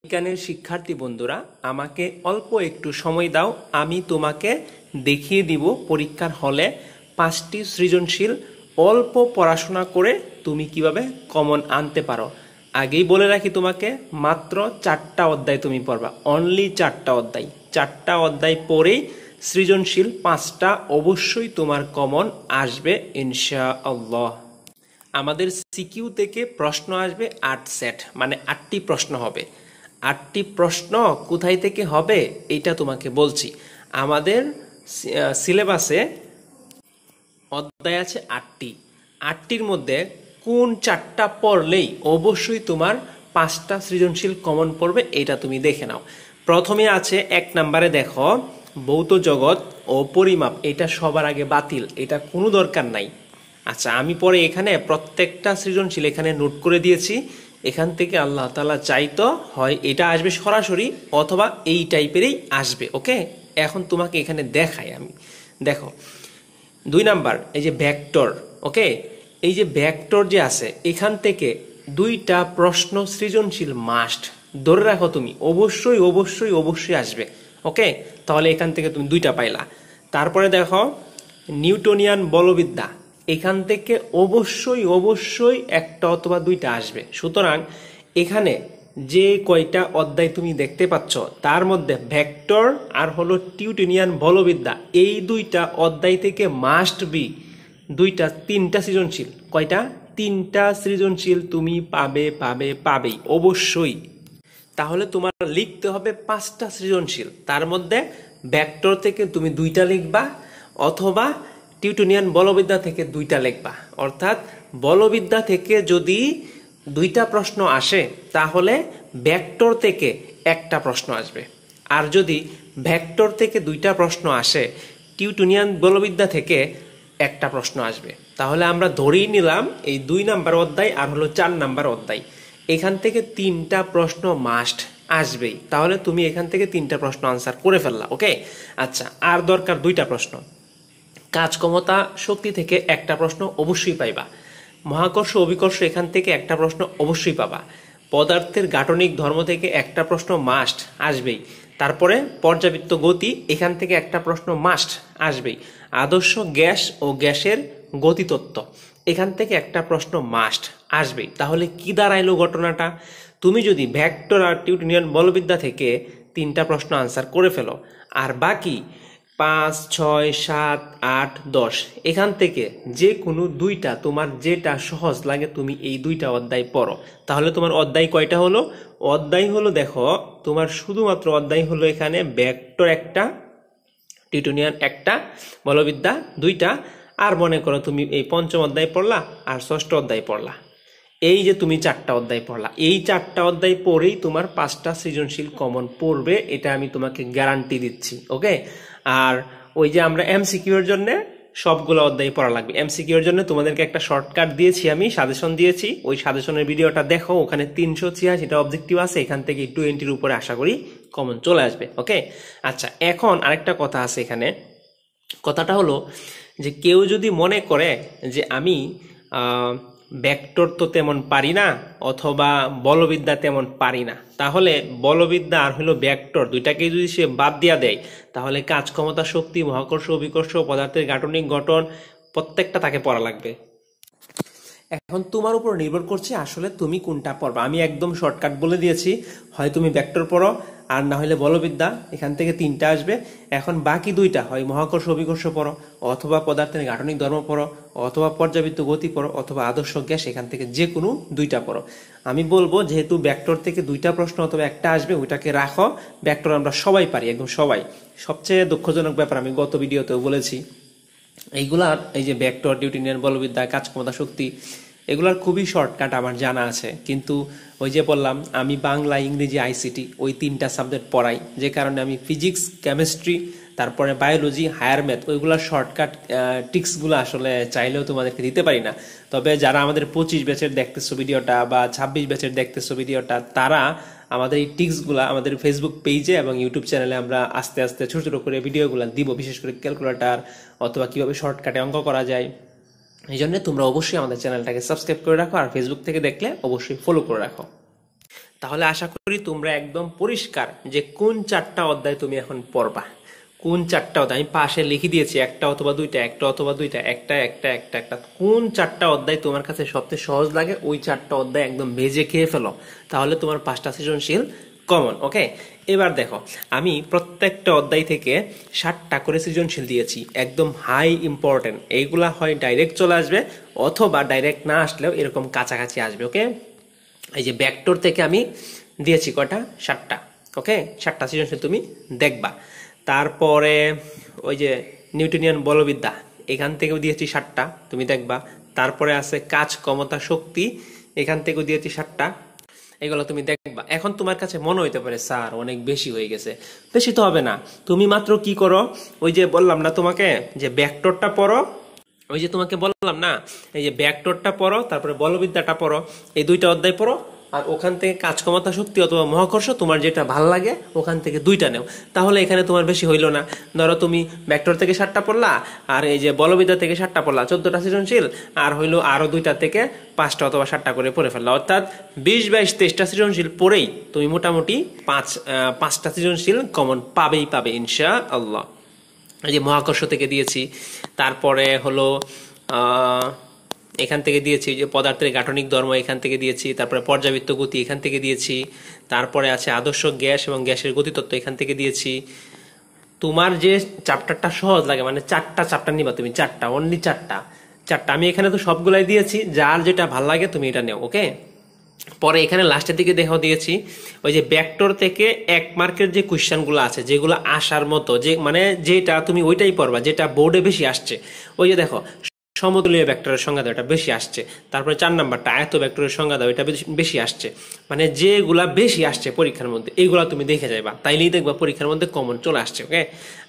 বিজ্ঞানের শিক্ষার্থী বন্ধুরা, আমাকে অল্প একটু সময় দাও। আমি তোমাকে দেখিয়ে দিব পরীক্ষার হলে 5টি সৃজনশীল অল্প পড়াশোনা করে তুমি কিভাবে কমন আনতে পারো। আগেই বলে রাখি, তোমাকে মাত্র 4টা অধ্যায় তুমি পড়বা, অনলি 4টা অধ্যায়। 4টা অধ্যায় পড়েই সৃজনশীল 5টা অবশ্যই তোমার কমন আসবে ইনশাআল্লাহ। আমাদের সিকিউ থেকে প্রশ্ন আসবে 8 সেট, মানে 8টি প্রশ্ন হবে। 8টি প্রশ্ন কোথায় থেকে হবে এটা তোমাকে বলছি। আমাদের সিলেবাসে অধ্যায় আছে 8টি। 8টির মধ্যে কোন 4টা পড়লেই অবশ্যই তোমার 5টা সৃজনশীল কমন পড়বে, এটা তুমি দেখে নাও। প্রথমে আছে 1 নম্বরে, দেখো ভৌত জগৎ ও পরিমাপ। এটা সবার আগে বাতিল, এটা কোনো দরকার নাই। আচ্ছা, আমি পরে এখানে প্রত্যেকটা সৃজনশীল এখানে নোট করে দিয়েছি। এখান থেকে আল্লাহ তাআলা চাইতো হয় এটা আসবে সরাসরি, অথবা এই টাইপেরই আসবে। ওকে, এখন তোমাকে এখানে দেখাই আমি। দেখো 2 নাম্বার, এই যে ভেক্টর। ওকে, এই যে ভেক্টর যে আছে, এখান থেকে 2টা প্রশ্ন সৃজনশীল মাস্ট ধরে রাখো তুমি, অবশ্যই অবশ্যই অবশ্যই আসবে। ওকে, তাহলে এখান থেকে তুমি 2টা পাইলা। তারপরে দেখো নিউটনিয়ান বলবিদ্যা, এখান থেকে অবশ্যই অবশ্যই 1টা অথবা 2টা আসবে। সুতরাং এখানে যে কয়টা অধ্যায় তুমি দেখতে পাচ্ছ, তার মধ্যে ভেক্টর আর হলো নিউটনিয়ান বলবিদ্যা, এই 2টা অধ্যায় থেকে মাস্ট বি 3টা সৃজনশীল। কয়টা? 3টা সৃজনশীল তুমি পাবেই অবশ্যই। তাহলে তোমার লিখতে হবে 5টা সৃজনশীল, তার মধ্যে ভেক্টর থেকে তুমি 2টা লিখবা, অথবা নিউটনিয়ান বলবিদ্যা থেকে 2টা লিখবা। অর্থাৎ বলবিদ্যা থেকে যদি 2টা প্রশ্ন আসে, তাহলে ভেক্টর থেকে 1টা প্রশ্ন আসবে। আর যদি ভেক্টর থেকে 2টা প্রশ্ন আসে, নিউটনিয়ান বলবিদ্যা থেকে 1টা প্রশ্ন আসবে। তাহলে আমরা ধরেই নিলাম এই 2 নাম্বার অধ্যায় আর হলো 4 নাম্বার অধ্যায়, এখান থেকে 3টা প্রশ্ন মাস্ট আসবেই। তাহলে তুমি এখান থেকে 3টা প্রশ্ন আনসার করে ফেললা। ওকে, আচ্ছা, আর দরকার 2টা প্রশ্ন। কাজ ক্ষমতা শক্তি থেকে 1টা প্রশ্ন অবশ্যই পাইবা। মহাকর্ষ অভিকর্ষ, এখান থেকে 1টা প্রশ্ন অবশ্যই পাবা। পদার্থের গাঠনিক ধর্ম থেকে 1টা প্রশ্ন মাস্ট আসবেই। তারপরে পর্যাবৃত্ত গতি, এখান থেকে 1টা প্রশ্ন মাস্ট আসবেই। আদর্শ গ্যাস ও গ্যাসের গতিতত্ত্ব, এখান থেকে 1টা প্রশ্ন মাস্ট আসবেই। তাহলে কি দাঁড়াইলো ঘটনাটা? তুমি যদি ভেক্টর আর নিউটনিয়ান বলবিদ্যা থেকে 3টা প্রশ্ন আনসার করে ফেলো, আর বাকি 5, 6, 7, 8, 10 এখান থেকে যে কোনো 2টা, তোমার যেটা সহজ লাগে তুমি এই 2টা অধ্যায় পড়ো। তাহলে তোমার অধ্যায় কয়টা হলো? অধ্যায় হলো, দেখো তোমার শুধুমাত্র অধ্যায় হলো এখানে ভেক্টর 1টা, নিউটনিয়ান 1টা, বলবিদ্যা 2টা, আর মনে করো তুমি এই 5ম অধ্যায় পড়লা আর 6ষ্ঠ অধ্যায় পড়লা। এই যে তুমি 4টা অধ্যায় পড়লা, এই 4টা অধ্যায় পড়েই তোমার 5টা সৃজনশীল কমন পড়বে, এটা আমি তোমাকে গ্যারান্টি দিচ্ছি। ওকে, আর ওই যে আমরা এমসিকিউ এর জন্য সবগুলো অধ্যায় পড়া লাগবে। এমসিকিউ এর জন্য তোমাদেরকে একটা শর্টকাট দিয়েছি, আমি সাজেশন দিয়েছি, ওই সাজেশনের ভিডিওটা দেখো। ওখানে 386টা অবজেক্টিভ আছে, এখান থেকে 20-এর উপরে আশা করি কমন চলে আসবে। ওকে, আচ্ছা, এখন আরেকটা কথা আছে এখানে। কথাটা হলো যে কেউ যদি মনে করে যে আমি ভেক্টর তো তেমন পারি না, অথবা বলবিদ্যা তেমন পারি না, তাহলে বলবিদ্যা আর হলো ভেক্টর 2টাকে যদি সে বাদ দিয়া দেয়, তাহলে কাজ ক্ষমতা শক্তি, মহাকর্ষ অভিকর্ষ, পদার্থের গাঠনিক গঠন প্রত্যেকটা তাকে পড়া লাগবে। এখন তোমার উপর নির্ভর করছে আসলে তুমি কোনটা পড়বা। আমি একদম শর্টকাট বলে দিয়েছি, হয় তুমি ভেক্টর পড়ো, আর না হলে বলবিদ্যা, এখান থেকে 3টা আসবে। এখন বাকি 2টা, হয় মহাকর্ষ অভিকর্ষ পড়ো, অথবা পদার্থের গাঠনিক ধর্ম পড়ো, অথবা পর্যাবৃত্ত গতি পড়ো, অথবা আদর্শ গ্যাস, এখান থেকে যে কোনো 2টা পড়ো। আমি বলবো যেহেতু ভেক্টর থেকে 2টা প্রশ্ন অথবা 1টা আসবে, ওইটাকে রাখো। ভেক্টর আমরা সবাই পারি, একদম সবাই। সবচেয়ে দুঃখজনক ব্যাপার, আমি গত ভিডিওতেও বলেছি, এইগুলার এই যে ভেক্টর, নিউটনিয়ান বলবিদ্যা, কাজ ক্ষমতা শক্তি, এগুলার খুবই শর্টকাট আমার জানা আছে। কিন্তু ওই যে বললাম, আমি বাংলা, ইংরেজি, আইসিটি ওই 3টা সাবজেক্ট পড়াই, যে কারণে আমি ফিজিক্স, কেমিস্ট্রি, তারপরে বায়োলজি, হায়ার ম্যাথ, ওইগুলার শর্টকাট টিক্সগুলো আসলে চাইলেও তোমাদেরকে দিতে পারি না। তবে যারা আমাদের 25 ব্যাচের দেখতেছো ভিডিওটা, বা 26 ব্যাচের দেখতেছো ভিডিওটা, তারা আমাদের এই টিক্সগুলা আমাদের ফেসবুক পেজে এবং ইউটিউব চ্যানেলে আমরা আস্তে আস্তে ছোট ছোট করে ভিডিওগুলো দিব, বিশেষ করে ক্যালকুলেটর অথবা কিভাবে শর্টকাটে অঙ্ক করা যায়। এই জন্য তোমরা অবশ্যই আমাদের চ্যানেলটাকে সাবস্ক্রাইব করে রাখো, আর ফেসবুক থেকে দেখলে অবশ্যই ফলো করে রাখো। তাহলে আশা করি তোমরা একদম পরিষ্কার যে কোন 4টা অধ্যায় তুমি এখন পড়বা, কোন 4টা অধ্যায় আমি পাশে লিখে দিয়েছি, একটা অথবা দুইটা, একটা অথবা দুইটা, একটা একটা একটা একটা, কোন 4টা অধ্যায় তোমার কাছে সবচেয়ে সহজ লাগে ওই 4টা অধ্যায় একদম ভেজে খেয়ে ফেলো, তাহলে তোমার 5টা সৃজনশীল কমন। ওকে, এবার দেখো আমি প্রত্যেকটা অধ্যায় থেকে 7টা করে সৃজনশীল দিয়েছি, একদম হাই ইম্পর্টেন্ট। এইগুলা হয় ডাইরেক্ট চলে আসবে অথবা ডাইরেক্ট না আসলেও এরকম কাছাকাছি আসবে। ওকে, এই যে ভেক্টর থেকে আমি দিয়েছি কয়টা, 7টা। ওকে, 7টা সৃজনশীল তুমি দেখবা। তারপরে ওই যে নিউটনিয়ান বলবিদ্যা, এখান থেকেও দিয়েছি 7টা, তুমি দেখবা। তারপরে আছে কাজ, ক্ষমতা, শক্তি, এখান থেকেও দিয়েছি 7টা, এগুলো তুমি দেখবা। এখন তোমার কাছে মনে হইতে পারে স্যার অনেক বেশি হয়ে গেছে, বেশি তো হবে না, তুমি মাত্র কি করো, ওই যে বললাম না তোমাকে যে ভেক্টরটা পড়ো, ওই যে তোমাকে বললাম না এই যে ভেক্টরটা পড়ো, তারপরে বলবিদ্যাটা পড়ো, এই 2টা অধ্যায় পড়ো, আর ওখান থেকে কাজ, ক্ষমতা, শক্তি অথবা মহাকর্ষ তোমার যেটা ভাল লাগে ওখান থেকে 2টা নেও, তাহলে এখানে তোমার বেশি হইলো না। ধরো তুমি ভেক্টর থেকে 7টা পড়লা, আর এই যে বলবিদ্যা থেকে 7টা পড়লা, 14টা সৃজনশীল, আর হইলো আরো 2টা থেকে 5টা অথবা 7টা করে পড়ে ফেললা, অর্থাৎ 20, 22, 23টা সৃজনশীল পড়েই তুমি মোটামুটি 5টা সৃজনশীল কমন পাবে ইনশাআল্লাহ। এই যে মহাকর্ষ থেকে দিয়েছি, তারপরে হলো এখান থেকে দিয়েছি যে পদার্থের গাঠনিক ধর্ম, এখান থেকে দিয়েছি, তারপরে পর্যাবৃত্ত গতি এখান থেকে দিয়েছি, তারপরে আছে আদর্শ গ্যাস এবং গ্যাসের গতিতত্ত্ব এখান থেকে দিয়েছি। তোমার যে চ্যাপ্টারটা সহজ লাগে, মানে 4টা চ্যাপ্টার নিবা তুমি, 4টা, অনলি 4টা, আমি এখানে তো সবগুলাই দিয়েছি, যার যেটা ভাল লাগে তুমি এটা নেও। ওকে, পরে এখানে লাস্টের দিকে দেখাও দিয়েছি ওই যে ভেক্টর থেকে 1 মার্কের যে কোশ্চেনগুলো আছে, যেগুলো আসার মতো, যে মানে যেটা তুমি ওইটাই পড়বা যেটা বোর্ডে বেশি আসছে। ওই যে দেখো সমতুলীয় ভেক্টরের সংজ্ঞা দাও, এটা বেশি আসছে। তারপরে 4 নাম্বারটা আয়ত ভেক্টরের সংজ্ঞা দাও, এটা বেশি আসছে। মানে যেগুলা বেশি আসছে পরীক্ষার মধ্যে এইগুলা তুমি দেখে যাইবা, তাইলেই দেখবা পরীক্ষার মধ্যে কমন চলে আসছে। ওকে,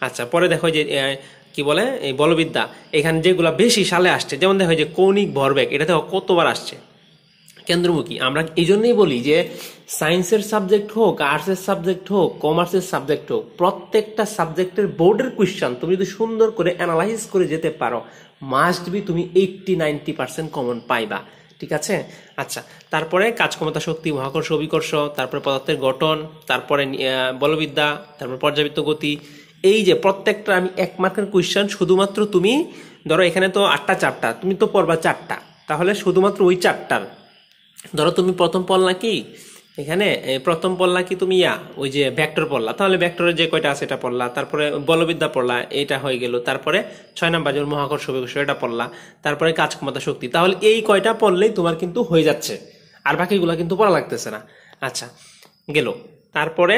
আচ্ছা, পরে দেখো যে কি বলে এই বলবিদ্যা, এখানে যেগুলা বেশি সালে আসছে, যেমন দেখো যে কৌণিক ভরবেগ, এটা দেখো কতবার আসছে, কেন্দ্রমুখী। আমরা এই জন্যই বলি যে সায়েন্সের সাবজেক্ট হোক, আর্টসের সাবজেক্ট হোক, কমার্সের সাবজেক্ট হোক, প্রত্যেকটা সাবজেক্টের বোর্ডের কোয়েশ্চেন তুমি যদি সুন্দর করে অ্যানালাইজ করে যেতে পারো, মাস্ট বি তুমি 80-90% কমন পাইবা। ঠিক আছে, আচ্ছা, তারপরে কাজ, ক্ষমতা, শক্তি, মহাকর্ষ, অভিকর্ষ, তারপরে পদার্থের গঠন, তারপরে বলবিদ্যা, তারপরে পর্যাবৃত্ত গতি, এই যে প্রত্যেকটা আমি 1 মার্কের কোয়েশ্চেন শুধুমাত্র তুমি ধরো এখানে তো 8টা চ্যাপ্টার, তুমি তো পড়বা 4টা, তাহলে শুধুমাত্র ওই 4টার ধরো তুমি প্রথম পড়লা কি এখানে, প্রথম পড়লা কি তুমি ওই যে ভেক্টর পড়লা, তাহলে ভেক্টরের যে কয়টা আছে এটা পড়লা, তারপরে বলবিদ্যা পড়লা, এটা হয়ে গেল, তারপরে 6 নাম্বার যেমন মহাকর্ষ, অভিকর্ষ এটা পড়লা, তারপরে কাজ, ক্ষমতা, শক্তি, তাহলে এই কয়টা পড়লেই তোমার কিন্তু হয়ে যাচ্ছে, আর বাকিগুলা কিন্তু পড়া লাগতেছে না। আচ্ছা, গেল। তারপরে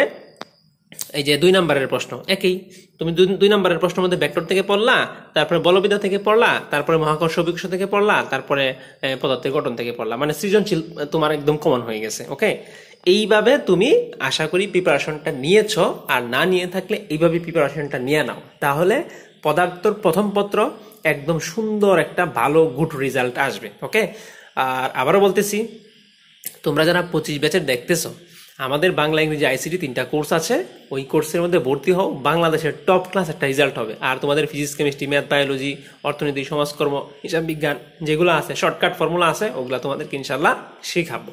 এই যে 2 নাম্বারের প্রশ্ন একই, তুমি 2 নাম্বারের প্রশ্নের মধ্যে ভেক্টর থেকে পড়লা, তারপরে বলবিদ্যা থেকে পড়লা, তারপরে মহাকর্ষ, অভিকর্ষ থেকে পড়লা, তারপরে পদার্থের গঠন থেকে পড়লা, মানে সৃজনশীল তোমার একদম কমন হয়ে গেছে। ওকে, এইভাবে তুমি আশা করি প্রিপারেশনটা নিয়েছো, আর না নিয়ে থাকলে এইভাবে প্রিপারেশনটা নিয়ে নাও, তাহলে পদার্থর প্রথম পত্র একদম সুন্দর একটা ভালো গুড রেজাল্ট আসবে। ওকে, আর আবারও বলতেছি, তোমরা যারা 25 ব্যাচের দেখতেছো, আমাদের বাংলা, ইংরেজি, আইসিটি 3টা কোর্স আছে, ওই কোর্সের মধ্যে ভর্তি হও, বাংলাদেশের টপ ক্লাস একটা রেজাল্ট হবে। আর তোমাদের ফিজিক্স, কেমিস্ট্রি, ম্যাথ, বায়োলজি, অর্থনীতি, সমাজকর্ম, হিসাব বিজ্ঞান যেগুলো আছে, শর্টকাট ফর্মুলা আছে, ওগুলা তোমাদেরকে ইনশাল্লাহ শেখাবো।